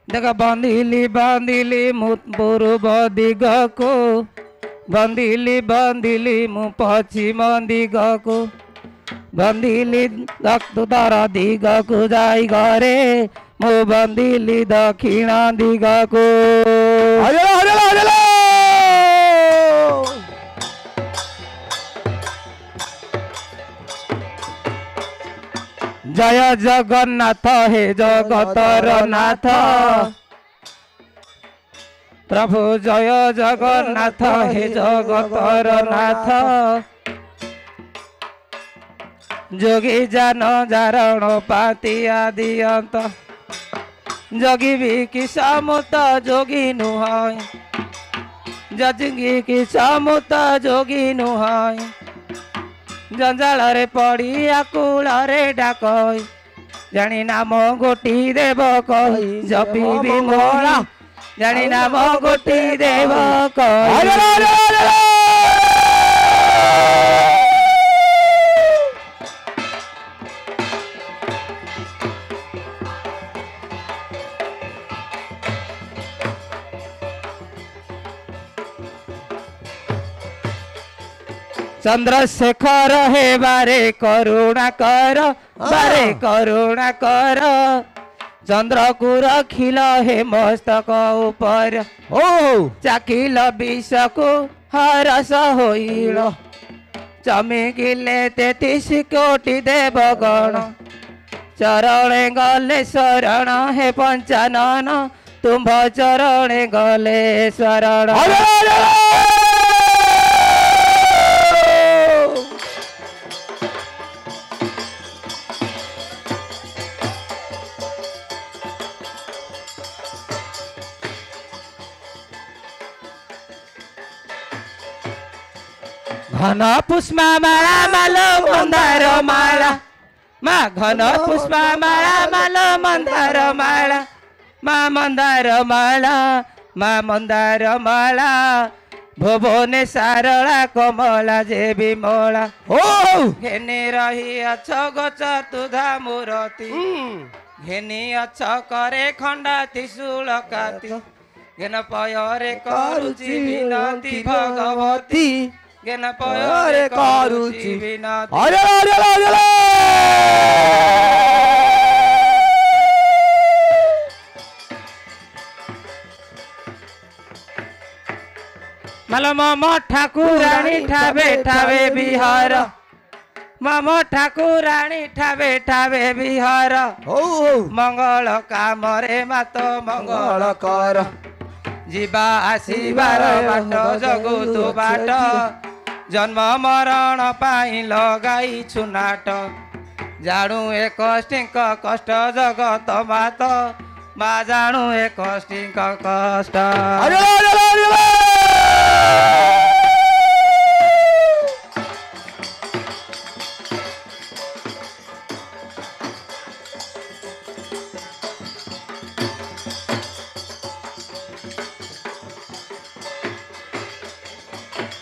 देखा बंदिली बंदिली मु पूर्व दिग को बंदिली बंदिली मु पश्चिम दिग को बंदिली उत्तर दिग को जाई घरे मु बंदिली दक्षिण दिग को जय जगन्नाथ हे जगतर नाथ प्रभु जय जगन्नाथ हे जगतर नाथ जोगी जान जारण पाति आदि अंत जोगी भी कि समुत जोगी नुह जजगी कि समुत जोगी नुह जंजाल रे पड़ी आकुल रे डाक जानी नाम गोटी देव कही जपी मोला जानी नाम गोटी देव कही चंद्रशेखर हे बारे करुणा कर बारे करुणा कर चंद्र को रखिल हे मस्तक ऊपर ओ चाकिल विष को हरस होइल चमकिले 33 कोटि देवगण चरणे गले शरण हे पंचानन तुम्भ चरणे गले शरण घन पुष्पा माला माल मंदार माला मा घन पुष्पा माला माल मंदार माला मा मंदार माला मा मंदार माला भुवने सारला कमला जे विमला ओ घेनी रही अछ गच तुधा मूरती घेनी अछ करे खंडा त्रिशूल काती घेन पयरे करुचि विनती भगवती घेन पयरे करुचि विनती अरे अरे अरे मालो मम ठाकुराणी ठावे ठावे बिहार मम ठाकुराणी ठावे ठावे बिहार मंगल कामरे मात मंगल कर जीवा आसीबार बाट जगु तु बाट जन्म मरण पाई लगाई छुनाट जाणु एक स्टिंक कष्ट जगत मात मा जाणु एक स्टिंक कष्ट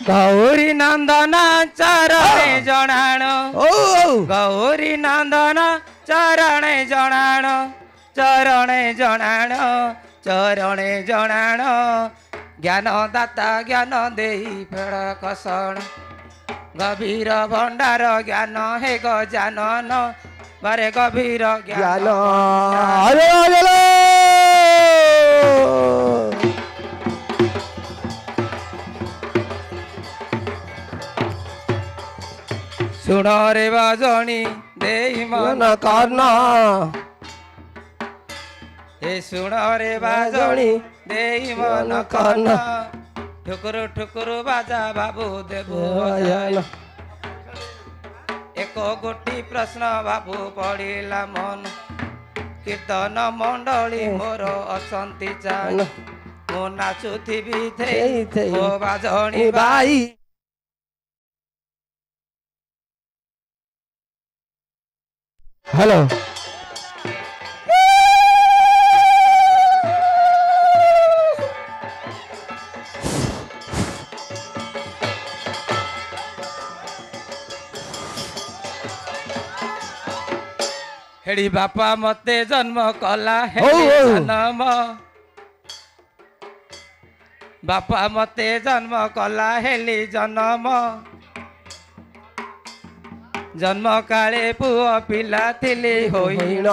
गौरी नंदन चरणे जणाण गौरी नंदन चरणे जणाण चरणे जणाण चरणे जणाण ज्ञान दाता ज्ञान देई फेड़ कषण गभीर भंडार ज्ञान हे गजानन बारे गभीर ज्ञान सुन रे बाजणी देई मन कर्ण ए सुन रे बाजणी देई मन कर्ण ठुकुर ठुकुर बाजा बाबू देबू एक गोटी प्रश्न बाबू पड़िला मन कीर्तन मंडली मोर असंती चाई मो नाचुथिबी थेई मो बाजणी बाई हेलो हेड़ी बापा मते जन्म कला हेड़ी जन्म बापा मते जन्म कला हेली जन्म जन्म काले पुओ पिला थिली होइण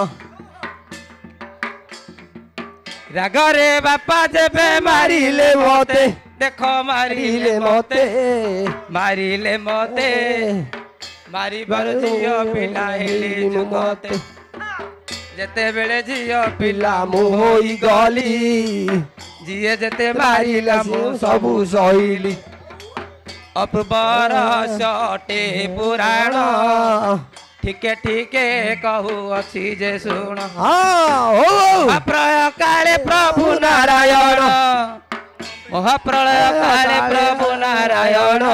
रागरे बापा जेबे मारिले मते देख मारिले मते मारिले मते मारी बार झियो पिला हेली जुगते जेते बेले झियो पिला मु होई गली जिए जेते मारिला मु सबु सहिली अपूर्वर सटे पुराण ठीके ठीके कहू अछि जे सुण प्रलय काले प्रभु नारायण महाप्रलय काले प्रभु नारायण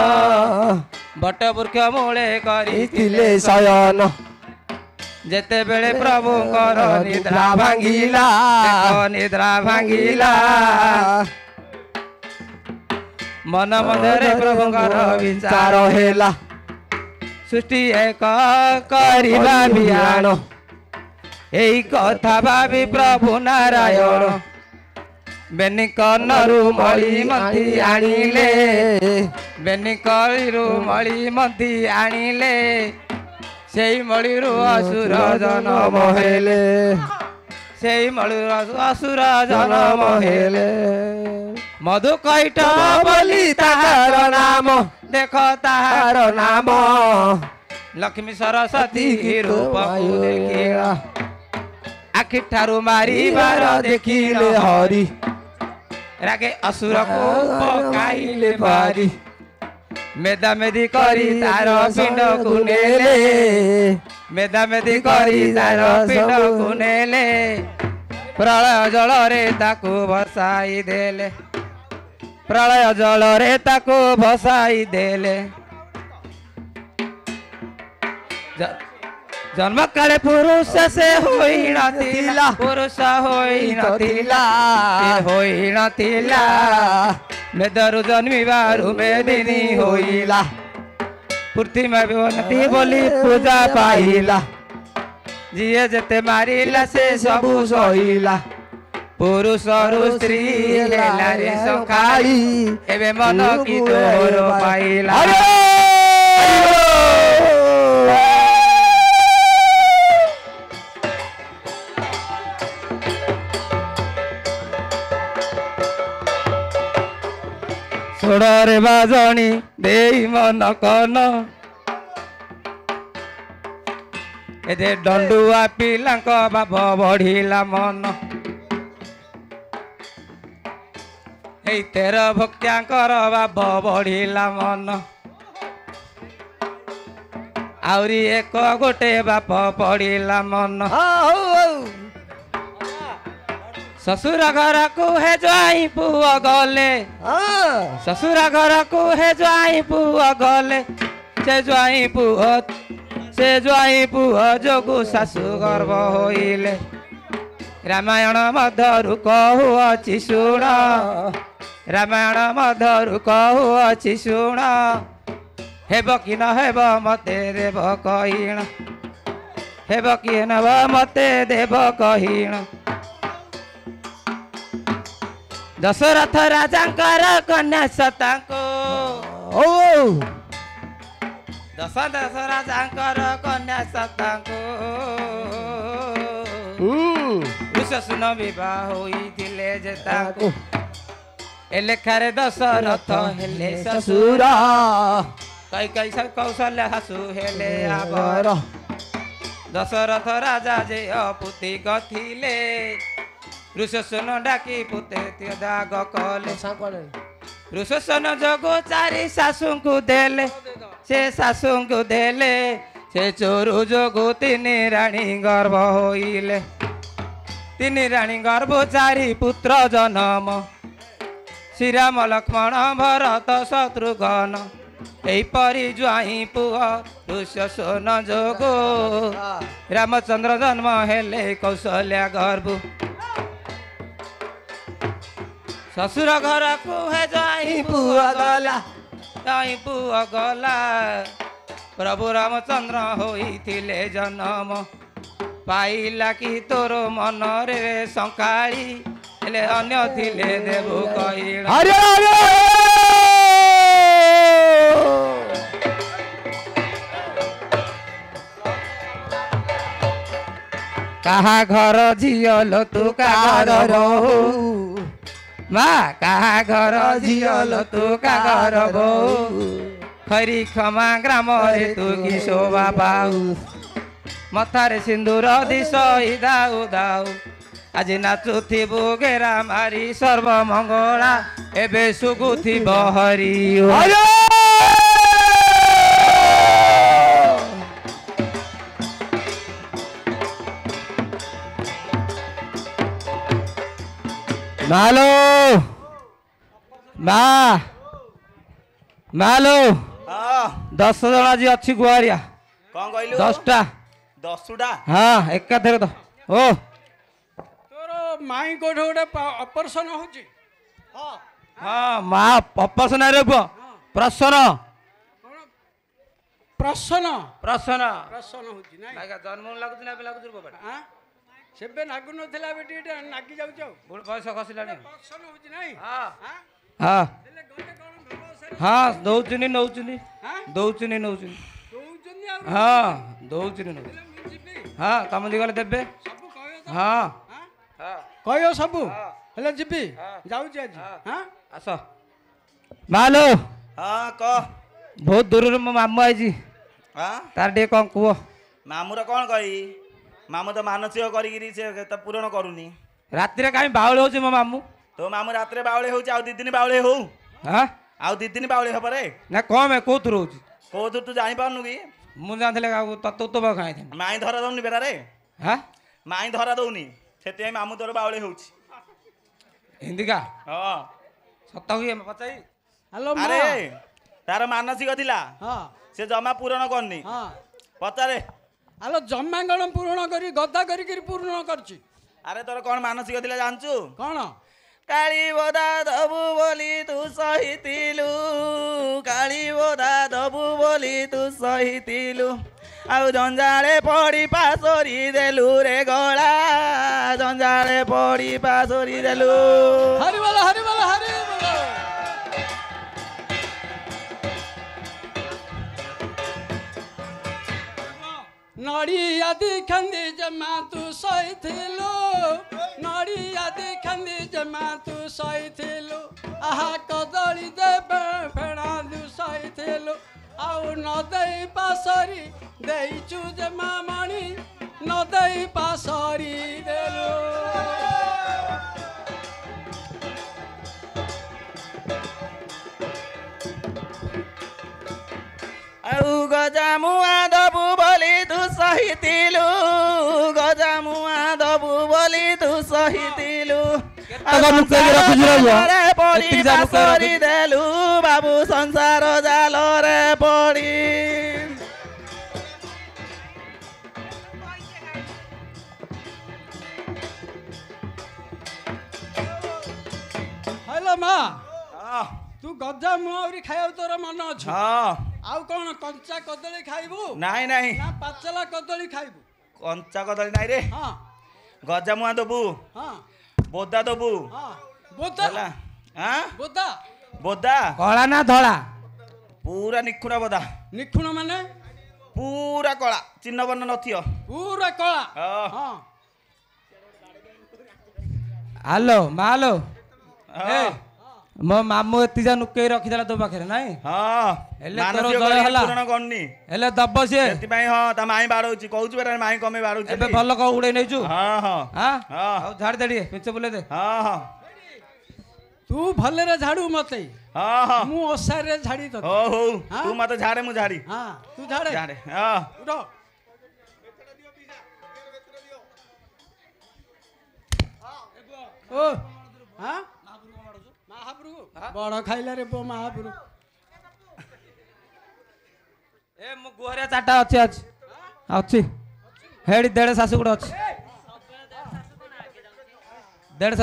बट वृक्ष मूले करिथिले शयन जेते बेले प्रभुंकर निद्रा भांगिला निद्रा भांगिला मन मध्यरे प्रभुंकर विचार हेला सृष्टि एक करिबा बिहान एई कथा भाबी प्रभु नारायण बेनिकनरु मळी मथि आनिले बेनिकरु मळी मथि आनिले सेई मळीरु असुर जन्म हेले सेई मळीरु असुर जन्म हेले मधु कैट बोली ताहार नाम देख ताहार नाम लक्ष्मी सरस्वती रूप देखिला आखि ठारू मारी बार देखिले हरि रागे असुर को पकाइले पारी मेदा मेदी करी तार पिंड को नेले मेदा मेदी करी तार पिंड को नेले प्रलय जल रे ताकू भसाई देले प्रलय जल रे ताकू भसाई देले जन्म काले पुरुष से होई नथिला पुरुष होई नथिला होई नथिला मेदरु जन्मिबारु मेदिनी होइला पृथ्वी विवनती बोली पूजा पाइला जिए जेते मारिला से सबु सहिला पुरुष रु स्त्री हेला रे सखाई एबे मन की तोर पाइला सोड़े बाजणी देई मन कन ए दंडुआ पिलांक बाप बढ़िला मन ए तेर भक्त्यांकर बाप बढ़िला मन आउरी एक गोटे बाप पड़िला मन ससुर घर को है जाई पुआ गले ससुर घर को है जाई पुआ गले से जाई पुआ जोगु सासु गर्भ होइले रामायण मधुरु कहु अछि सुण रामायण मधुरु कहु अछि सुण हेब कि न हेब मते देव कहिण हेब कि न मते देव कहिण दशरथ राजांकर कन्या सताको दशरथ राजांकर कन्या सताको ऋषसुन विवाह होइथिले जे ताको ए लेखारे दशरथ हेले ससुर कई कौशल्य हसु हेले आबर दशरथ राजा जे अपुति गथिले ऋषसन डाकी पुते दाग कले ऋषसन जगो चारि सासु को देले से चोरु जगो तीन रानी गर्भ होइले ତିନି ରାଣୀ ଗର୍ଭ ଚାରି ପୁତ୍ର ଜନମ ଶ୍ରୀରାମ ଲକ୍ଷ୍ମଣ ଭରତ ଶତ୍ରୁଘ୍ନ ଏହିପରି ଜ୍ୱାଇଁ ପୁଅ ଋଷ୍ୟଶୋନ ଯୋଗ ରାମଚନ୍ଦ୍ର ଜନ୍ମ ହେଲେ କୌଶଲ୍ୟା ଗର୍ଭ ଶ୍ୱଶୁର ଘରକୁ ହେ ଜ୍ୱାଇଁ ପୁଅ ଗଲା ଜ୍ୱାଇଁ ପୁଅ ଗଲା ପ୍ରଭୁ ରାମଚନ୍ଦ୍ର ହୋଇଥିଲେ ଜନମ ପାଇଲା କି ତୋର ମନରେ ଶଙ୍କାଳି ହେଲେ ଅନ୍ୟ ଥିଲେ ଦେବୁ କହିଲ କାହା ଘର ଝିଅ ଲୋ ତୁ କାହା ଘର ବୋହୂ ମା କାହା ଘର ଝିଅ ଲୋ ତୁ କାହା ଘର ବୋହୂ ଖରି କ୍ଷମା ଗ୍ରାମରେ ତୁ କି ଶୋଭା ପାଉ ମଥାରେ ସିନ୍ଦୁର ଦିଶ ଦାଉ ଦାଉ ଆଜି ନାଚୁଥିବୁ ଗେରା ମାରି ସର୍ବମଙ୍ଗଳା ଏବେ ସୁଗୁଥିବ ହରି ମାଲୋ ମା ମାଲୋ 10 ଜଣ ଆଜି ଅଛି ଗୁଆରିଆ କଣ କହିଲୁ 10ଟା 10ଟା ହଁ ଏକାଥରେ ତ ଓ ତୋର ମାଇଁ କୋଠି ଗୋଟେ ଅପରେସନ ହଉଛି ହଁ ମା ଅପରେସନ ରେ ପୁଅ ପ୍ରସନ୍ନ ପ୍ରସନ୍ନ ପ୍ରସନ୍ନ ପ୍ରସନ୍ନ ହଉଛି ନାଇଁ ଜନ୍ମ ଲାଗୁଛି ନା ଏବେ ଲାଗୁଛି ବାବା ଆଁ ସେବେ ନାଗୁ ନଥିଲା ଏବେ ଟିକେ ନାଗି ଯାଉଛି ଆଉ ବହୁତ ବୟସ ଖସିଲାଣି ପ୍ରସନ୍ନ ହଉଛି ନାଇଁ ହଁ ଆଁ ହଁ ହେଲେ ଗଲେ କଣ ବ୍ୟବସାୟ ହଁ ଦଉଚୁନି ନଉଚୁନି ଆଁ ଦଉଚୁନି ନଉଚୁନି ଦଉଛନ୍ତି ଆଉ ହଁ ଦଉଚୁନି ନଉଚୁନି ହେଲେ ମୁଁ ଯିବି ହଁ ତମ ଦିଗଲେ ଦେବେ ସବୁ କହିବ ତ ହଁ ଆଁ ହଁ କହିବ ସବୁ ହେଲେ ଯିବି ଯାଉଛି ଆଜି ଆଁ ଆସ ମାଲୋ ହଁ କ ବହୁତ ଦୂରରୁ ମୋ ମାମୁଁ ଆଇଛି ହଁ ତାର ଟିକେ କଣ କୁହ ମାମୁଁର କଣ କହି ମାମୁଁ ତ ମାନସିକ କରିକିରି ସେ ତ ପୂରଣ କରୁନି ରାତିରେ କାହିଁ ବାଉଳି ହଉଛି ମୋ ମାମୁଁ ତୋ ମାମୁଁ ରାତିରେ ବାଉଳି ହଉଛି ଆଉ 2 ଦିନ ବାଉଳି ହଉ ହଁ ଆଉ 2 ଦିନ ବାଉଳି ହବରେ ନା କମ କୋଉଥିରୁ ହଉଛି କୋଉଥିରୁ ତୁ ଜାଣିପାରୁନୁ କି ମୁଁ ଜାଣିଥିଲି ତୁ ତ ଖାଇଥିଲି ମାଇଁ ଧରା ଦଉନି ବେରାରେ ହଁ ମାଇଁ ଧରା ଦଉନି ସେଥିପାଇଁ ମାମୁଁ ତୋର ବାଉଳି ହଉଛି ହିନ୍ଦିକା ହଁ ସତ ହୁଏ ପଚାଇ ହ୍ୟାଲୋ ଆରେ ତାର ମାନସିକ ଥିଲା ହଁ ସେ ଜମା ପୂରଣ କରିନି ହଁ ପଚାରେ ଆଲୋ ଜମାଗଣ ପୂରଣ କରି ଗଦା କରିକିରି ପୂରଣ କରିଛି ଆରେ ତୋର କଣ ମାନସିକ ଥିଲା ଜାଣିଛୁ କଣ କାଳି ବୋଦା ଦବୁ ବୋଲି ତୁ ସହିଥିଲୁ କାଳି ବୋଦା ଦବୁ ବୋଲି ତୁ ସହିଥିଲୁ ଆଉ ଜଞ୍ଜାଳେ ପଡ଼ି ପାସରି ଦେଲୁ ରେ ଗଳା ଜଞ୍ଜାଳେ ପଡ଼ି ପାସରି ଦେଲୁ ହରିବଲ ହରିବଲ ହରିବଲ ନଡ଼ିଆ ଦେଖନ୍ତି ଜମା ତୁ ସହିଥିଲୁ ନଡ଼ିଆ ଦେଖନ୍ତି ଜମା ତୁ ସହିଥିଲୁ ଆହା କଦଳୀ ଦେବେ ଫେଣା ତୁ ସହିଥିଲୁ ଆଉ ନ ଦେଇ ପାସରି ଦେଇଛୁ ଜମା ମଣି ନ ଦେଇ ପାସରି ଦେଲୁ ଆଉ ଗଜାମୁଆ ଦବୁ ବୋଲି ତୁ ସହିଥିଲୁ ଗଜାମୁଆ ଦବୁ ବୋଲି ତୁ ସହିଥିଲୁ ପଡ଼ି ପାସରି ଦେଲୁ ବାବୁ ସଂସାର ଜାଲରେ ପଡ଼ି ହ୍ୟାଲୋ ମା ତୁ ଗଜା ମୁଆଁରି ଖାଇବାକୁ ତୋର ମନ ଅଛି ହଁ ଆଉ କଣ କଞ୍ଚା କଦଳୀ ଖାଇବୁ ନାଇଁ ନାଇଁ ନା ପାଚଲା କଦଳୀ ଖାଇବୁ କଞ୍ଚା କଦଳୀ ନାଇଁ ରେ ହଁ ଗଜାମୁଆ ଦବୁ ହଁ ବୋଦା ଦବୁ ହଁ ବୋଦା ହେଲା ଆଁ ବୋଦା ବୋଦା କଳା ନା ଧଳା ପୁରା ନିଖୁଣା ବୋଦା ନିଖୁଣ ମାନେ ପୁରା କଳା ଚିହ୍ନ ବର୍ଣ୍ଣ ନଥିବ ପୁରା କଳା ହଁ ହଁ ହ୍ୟାଲୋ ମାଲୋ ହଁ ମୋ ମାମୁଁ ଏତିକି ଯା ନୁକେଇ ରଖିଥିଲା ତୋ ପାଖରେ ନାଇଁ ହଁ ହେଲେ ତୋର ମାନସିକ ଜୟ କରିକି ହେଲା ପୂରଣ କରିନି ହେଲେ ଦବ ସିଏ ସେଥିପାଇଁ ହଁ ତା ମାଇଁ ବାଡଉଛି କହୁଛୁ ବେଟା ମାଇଁ କମେ ବାଡଉଛି ଏବେ ଭଲ କଣ ଉଡେଇ ନେଇଛୁ ହଁ ହଁ ହଁ ହଁ ଆଉ ଝାଡ଼ି ଦେ ଟିକେ ପିଛ ବୁଲେଇ ଦେ ହଁ ହଁ ତୁ ଭଲରେ ଝାଡୁ ମତେ ହଁ ହଁ ମୁଁ ଓସାରେ ଝାଡି ତତେ ହଉ ହଉ ହଁ? ତୁ ମତେ ଝାଡେ ମୁଁ ଝାଡି ହଁ ତୁ ଝାଡେ ଝାଡେ ହଁ ଉଠ ଓ ହଁ ମହାପୁରୁ ବଡ଼ ଖାଇଲାରେ ପୁଅ ମହାପୁରୁ ଏ ମୋ ଗୁହରିଆ ଚାରିଟା ଅଛି ଅଛି ଅଛି ହେଡି ଦେଢ଼ ଶାଶୁ ଗୋଟେ ଅଛି ଦେଢ଼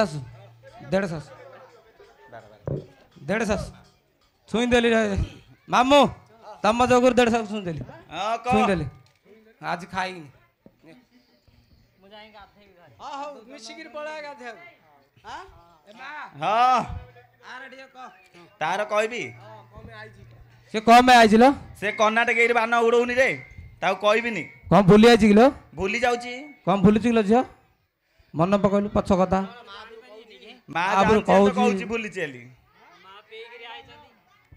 ଶାଶୁ ଛୁଇଁଦେଲି ମାମୁଁ ତମ ଯୋଗୁରୁ ଦେଢ଼ ଶାଶୁ ଛୁଇଁଦେଲି ଛୁଇଁଦେଲି ଆଜି ଖାଇନି ହଉ ମିଶିକିରି ପଳେଇବା ଗାଧେଇବାକୁ ହଁ ତାର କହିବି ସେ କଣ ପାଇଁ ଆଇছিল ସେ କର୍ଣ୍ଣାଟକ ଏଇଠି ବାନ ଉଡଉନି ରେ ତାକୁ କହିବିନି କଣ ଭୁଲି ଯାଇଛି କିଲୋ ଭୁଲି ଯାଉଛି କଣ ଭୁଲିଛୁ କିଲୋ ଝିଅ ମନେ ପକେଇଲୁ ପଛ କଥା ମା ଆଗରୁ କହୁଛି ଭୁଲିଛି ହେଲି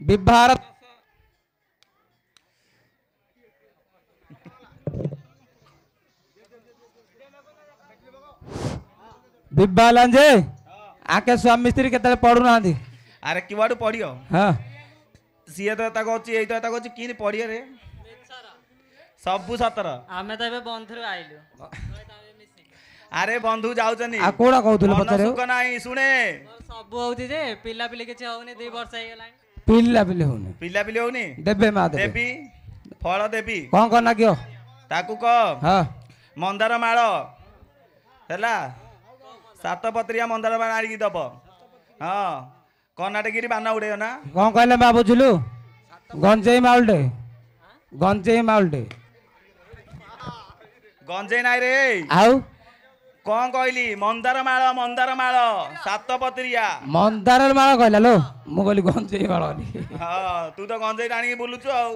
ବିବାହର ବିବାହ ହେଲାଣି ଯେ ଆକେ ସ୍ୱାମୀ ସ୍ତ୍ରୀ କେତେବେଳେ ପଢୁନାହାନ୍ତି ଆରେ କିବାଡୁ ପଢିବ ହଁ ସିଏ ତ ତାକୁ ଅଛି ଏଇ ତ ତାକୁ ଅଛି କିନି ପଢିବ ରେ ସବୁ ସତର ଆମେ ତ ଏବେ ବନ୍ଧୁରୁ ଆଇଲୁ ଆରେ ବନ୍ଧୁ ଯାଉଛନ୍ତି ଆଉ କୋଉଟା କହୁଥିଲୁ ମନ ପଚାରେ ସୁଖ ନାହିଁ ଶୁଣେ ସବୁ ହଉଛି ଯେ ପିଲାପିଲି କିଛି ହଉନି 2 ବର୍ଷ ହେଇଗଲାଣି ପିଲାପିଲି ହଉନି ପିଲାପିଲି ହଉନି ଦେବେ ମା ଦେବେ ଦେବି ଫଳ ଦେବି କଣ କଣ ନାଗିବ ତାକୁ କହ ହଁ ମନ୍ଦାର ମାଳ ହେଲା 7 ପତ୍ରିଆ ମନ୍ଦାର ମାଳ ଆଣିକି ଦବ ହଁ କର୍ଣ୍ଣାଟକିରି ବାନା ଉଡେଇବ ନା କଣ କହିଲେ ମା ବୁଝିଲୁ ଗଞ୍ଜେଇ ମାଉଲଟେ ଗଞ୍ଜେଇ ନାଇଁ ରେ ଆଉ କଣ କହିଲି ମନ୍ଦାର ମାଳ 7 ପତ୍ରିଆ ମନ୍ଦାର ମାଳ କହିଲା ଲୋ ମୁଁ କହିଲି ଗଞ୍ଜେଇ ମାଳ ହଁ ତୁ ତ ଗଞ୍ଜେଇ ଆଣିକି ବୁଲୁଛୁ ଆଉ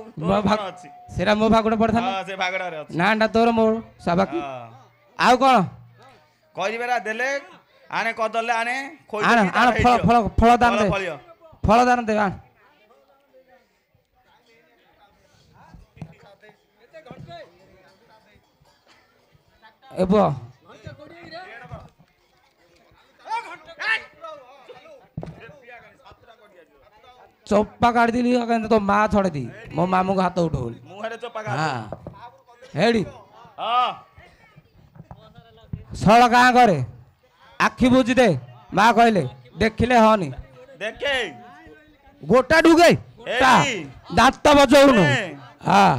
ଅଛି ସେଟା ମୋ ଭାଗଟେ ପଡିଥାନ୍ତା ହଁ ସେ ଭାଗଡାରେ ଅଛି ନା ଟା ତୋର ମୋର ସାବାକି ହଁ ଆଉ କଣ କହିବେରା ଦେଲେ ଆଣେ କଦଲେ ଆଣେ ଆଣ ଆଣ ଫଳ ଦାନ ଦେ ଫଳିବ ଫଳ ଦାନ ଦେ ଆଣ ଏ ପୁଅ ଚୋପା କାଢିଦେଲି ତ ମା ଛଡେଇ ମୋ ମାମୁଁକୁ ହାତ ଉଠଉ ମୁହଁରେ ଚୋପା ହଁ ହେଡି ହଁ ସଳ ଗାଁ କରେ ଆଖି ବୁଝି ଦେ ମା କହିଲେ ଦେଖିଲେ ହନି ଦେଖେ ଗୋଟା ଢୁକେ ଦାନ୍ତ ବଜଉନୁ ହଁ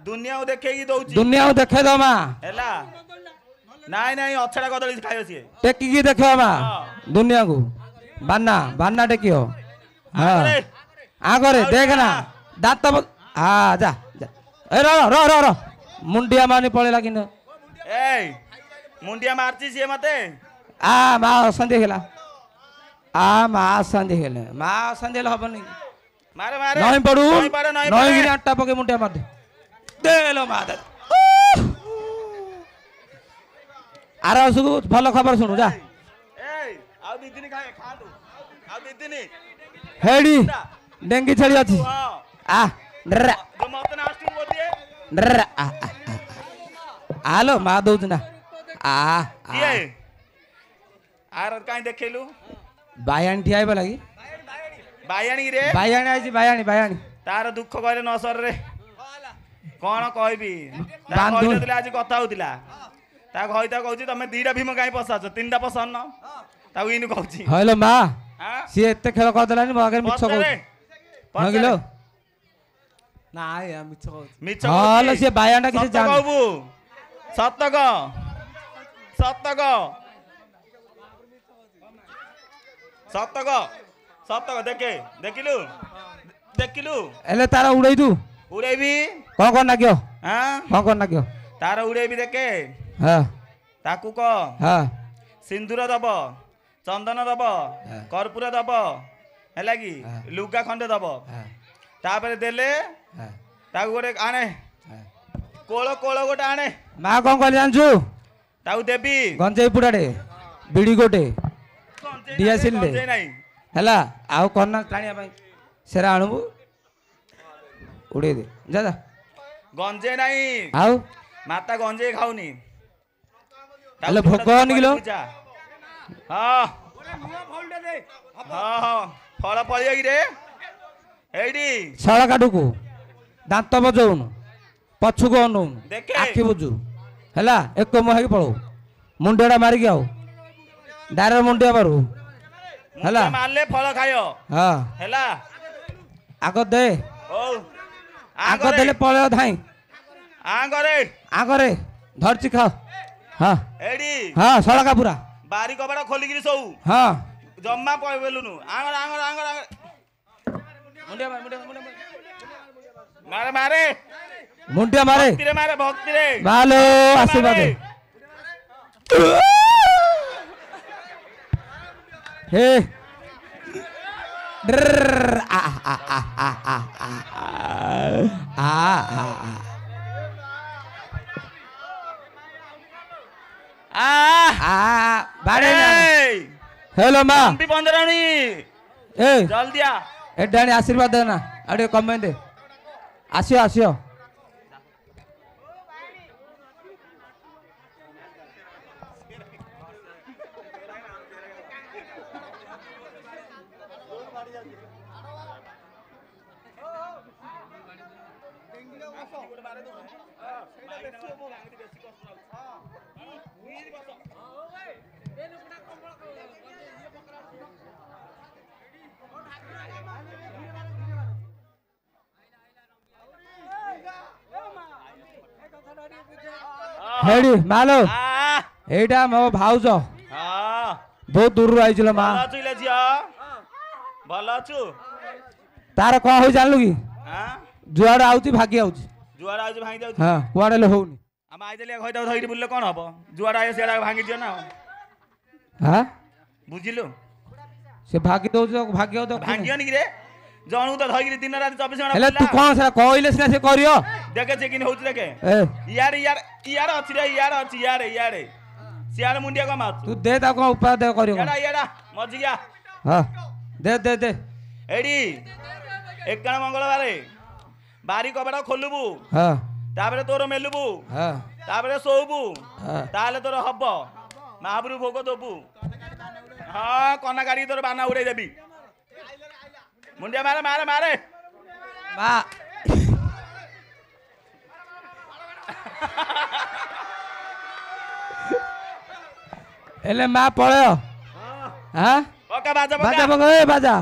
ଦୁନିଆକୁ ଦେଖେଇକି ଦଉଛି ଦୁନିଆକୁ ଦେଖେଇ ଦବ ମା ହେଲା ନାଇଁ ଅଛଡ଼ା କଦଳୀ ଖାଇବ ସିଏ ଟେକିକି ଦେଖିବ ମା ଦୁନିଆକୁ ବାନା ଟେକିବ ହଁ ଆଗରେ ଦେଖ ନା ଦାନ୍ତ ଯା ଏ ର ମୁଣ୍ଡିଆ ମାନି ପଳେଇଲା କିନ୍ତୁ ଏଇ ମୁଣ୍ଡିଆ ମାରଛି ସିଏ ମତେ ମା ଅଶାନ୍ତି ହେଲା ମା ଅଶାନ୍ତି ହେଲେ ହବନି ମାରେ ମାରେ ନଈ ପଡୁ ନଈ ନଈ ଆଟା ପକେଇ ମୁଣ୍ଡିଆ ମାରି ଦେଲ ମା ଆର ସବୁ ଭଲ ଖବର ଶୁଣୁ ଯା ଆଉ 2 ଦିନ ଖାଆନ୍ତୁ ଆଉ 2 ଦିନ ହେଡି ଡେଙ୍ଗି ଛେଳି ଅଛି ମତେ ନାସ୍ତି ବୋଦିଏ ଆଲୋ ମା ଦଉଛୁ ନା କିଏ ଆର କାଇଁ ଦେଖେଇଲୁ ବାୟାଣୀ ଠିଆ ହେଇବ ଲାଗି ବାୟାଣୀ ରେ ବାୟାଣୀ ଆଇଛି ବାୟାଣୀ ତାର ଦୁଃଖ କହିଲେ ନ ସରରେ କଣ କହିବି ଆଜି କଥା ହଉଥିଲା ତା ଘଇତା କହୁଛି ତମେ 2ଟା ଭୀମ କାଇଁ ପସାଉଛ 3ଟା ପସାଉନ ତାକୁ ଇନୁ କହୁଛି ହଇଲୋ ମା ସିଏ ଏତେ ଖେଳ କରିଦେଲାନି ମୋ ଆଗରେ ମିଛ କହୁଛି କିଲୋ ନାଇଁ ମିଛ କହୁଛି ମିଛ ହଲୋ ସିଏ ବାୟାଣୀଟା କିଛି ଜାଣି କହିବୁ ସତକ ଦେଖେ ଦେଖିଲୁ ହେଲେ ତାର ଉଡେଇ ତୁ ଉଡେଇବି କଣ ନାଗିବ ହଁ ତାର ଉଡେଇବି ଦେଖେ ତାକୁ କହ ସିନ୍ଦୁର ଦବ ଚନ୍ଦନ ଦବ କର୍ପୂର ଦବ ହେଲା କି ଲୁଗା ଖଣ୍ଡେ ଦବ ତାପରେ ଦେଲେ ତାକୁ ଗୋଟେ ଆଣେ କୋଳ ଗୋଟେ ଆଣେ ମା କଣ କହିଲେ ଜାଣିଛୁ ତାକୁ ଦେବି ଗଞ୍ଜେଇ ପୁଡାଟେ ବିଡି ଗୋଟେ ଦିଆସିଲେ ହେଲା ଆଉ କନା ଟାଣିବା ପାଇଁ ସେରା ଆଣବୁ ଉଡେଇ ଦେ ଯା ଗଞ୍ଜେଇ ନାହିଁ ଆଉ ମାତା ଗଞ୍ଜେଇ ଖାଉନି ହେଲେ ଭୋକ ହଉନି କିଲୋ ଫଳ ଫଳିବ କି ରେ ଏଇଠି ଶଳ କାଟୁକୁ ଦାନ୍ତ ବଜଉନୁ ପଛକୁ ଅନଉନୁ ଦେଖେ ଆଖି ବୁଝୁ ହେଲା ଏକ ମୁହାକି ପଳଉ ମୁଣ୍ଡଟା ମାରିକି ଆଉ डायरेक्ट मुंडिया मारू ହେଲା ମାରଲେ ଫଳ ଖାଇବ हाँ ହେଲା आग दे ହଉ आग देले पळेओ धाई ଆଙ୍କରେ आगरे धरची खाओ हाँ ଏଇଠି हाँ सड़का पूरा ବାରି କବାଟ ଖୋଲିକିରି ଶୋଉ हाँ ଜମା ପଳେଇଲୁନୁ ଆଙ୍ଗର ଆଙ୍ଗର ଆଙ୍ଗର ମୁଣ୍ଡିଆ ମାରେ ମାରେ मुंडिया मारे ଭକ୍ତିରେ ମାରେ ଭକ୍ତିରେ मालो आशीर्वाद ମାରେ। हे drrrr, बाड़े ଏଇ, हेलो माँ ତମ୍ପି ପନ୍ଦରାଣୀ ए ଜଲ୍ଦି ଆ एडाणी आशीर्वाद देना अरे कमें दे आसियो आसियो हेडी मालो एटा मो भाउज बहुत दूर आइছিল মা ଭଲ ଅଛୁ ଇଲେ ଝିଅ ଭଲ ଅଛୁ तार कौन हो जानलु की ହାଁ जुआड़ आउची भागी आउची ଯୁଆଡେ ଆଉଛୁ ଭାଙ୍ଗି ଯାଉଛି हां कुआडे ले होउनी ଆମେ ଆଇଦେଲେ ଘଇତାକୁ ଧରିକି ବୁଲିଲେ କ'ଣ ହବ ଯୁଆଡେ ଆଇବ ସିଆଡେ ଭାଙ୍ଗି ଯିବ ନା हां ବୁଝିଲୁ से भागी दो जो भागी दो ଭାଙ୍ଗିବନି କି ରେ ଜଣକୁ ତ ଧରିକିରି ଦିନ ରାତି 24 ଘଣ୍ଟା हेले तू ବୁଲିଲା। कौन से कहले सिना से करियो ଦେଖେ ସେ କିନି ହଉଛି ଦେଖେ ए ଇଆଡେ ଇଆଡେ ଇଆଡେ ଅଛି ରେ ଇଆଡେ ଅଛି ଇଆଡେ ଇଆଡେ ସିଆଡେ ମୁଣ୍ଡିଆ କଣ ମାରୁଛୁ तू दे ता को उपाय दे करियो ଇଆଡା ଇଆଡା ମଝିଆ हां दे दे दे ଏଇଠି ଏକାଣ ମଙ୍ଗଳବାରେ ବାରି କବାଟ ଖୋଲିବୁ हां ତାପରେ ତୋର ମେଲୁବୁ हां ତାପରେ ଶୋଇବୁ हां ତାହେଲେ ତୋର ହବ ମହାପୁରୁ ଭୋଗ ଦବୁ ହଁ କନା କାଢିକି ତୋର ବାନା ଉଡେଇ ଦେବି ମୁଣ୍ଡିଆ ମାରେ ମାରେ ମାରେ मा एले मा पळ्यो हां ପକା ବାଜା बाजा ପକା बगा ए बाजा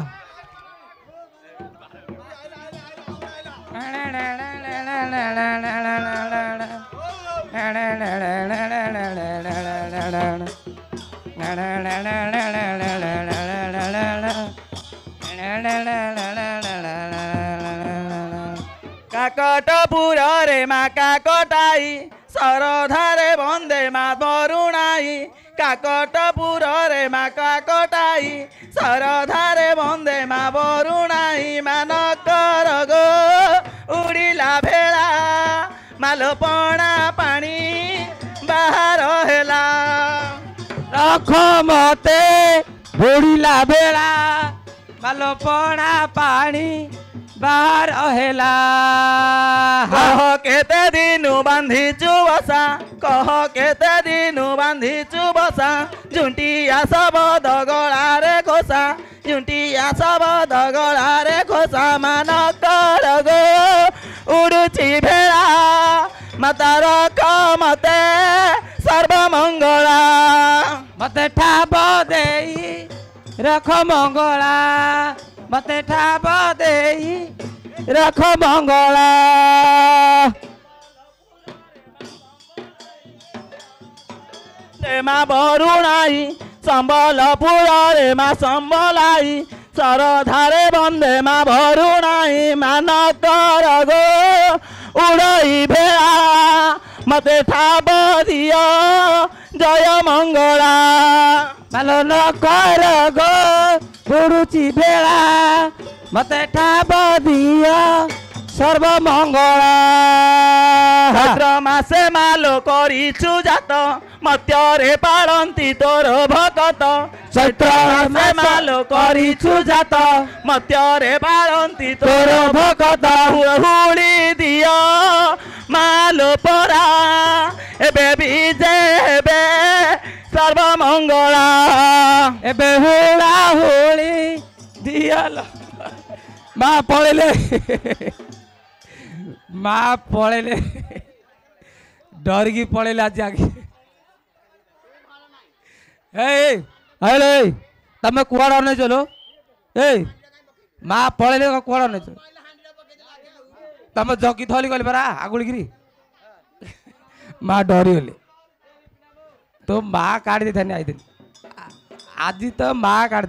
କାକଟ ପୁରରେ ମା କାକଟାଇ ସରଧାରେ ବନ୍ଦେ ମା ବରୁଣାଇ କାକଟ ପୁରରେ ମା କାକଟାଇ ସରଧାରେ ବନ୍ଦେ ମା ବରୁଣାଇ ମାନକର ଗୋ ଉଡ଼ିଲା ଭେଳା ମାଲପଣା ପାଣି ବାହାର ହେଲା रख मते बुड़ीला बेला मालो पणा पानी बाहर हेला कह केते दिनु बांधिचु बसा कह केते दिनु बांधिचु बसा झुंटिया सब दगड़ारे खोसा झुंटिया सब दगड़ारे खोसा मानकर गो उड़ुची भेड़ा मातार मते सर्वमंगला मते ठाब देई रख मंगला मते ठाब देई रख मंगला ମା ବରୁଣାଇ ସମ୍ବଲପୁରରେ ମା ସମ୍ବলাই ସରଧାରେ ବନ୍ଦେ ମା ବରୁଣାଇ ମାନକର ଗୋ ଉଡ଼ଇ ଭେଳା ମତେ ଠାବ ଦିଅ ଜୟ ମଙ୍ଗଳା मालो न कर गो बुड़ुची बेला मते ठाब दियो सर्वमंगला ଭାଦ୍ର ମାସେ ମାଲୋ କରିଛୁ ଜାତ ମତ୍ୟରେ ପାଳନ୍ତି ତୋର ଭକତ ଚୈତ୍ର ମାସେ ମାଲୋ କରିଛୁ ଜାତ ମତ୍ୟରେ ପାଳନ୍ତି ତୋର ଭକତ ହୁଳି ଦିଅ ମାଲୋ ପରା ଏବେ ବିଜେ ହେବେ ସର୍ବମଙ୍ଗଳା एबे हुला हुली दियल मा पळेले मा पळेले डरगी पळेले आज आगे ए हेलो तमे कुआड़ नहीं चलो ए माँ पड़े कुआड़ नहीं चलो तमे जगी थली गली परा आगुड़ी माँ डरी गली तो माँ काढ़ी दे आई आज तो माँ काढ़ी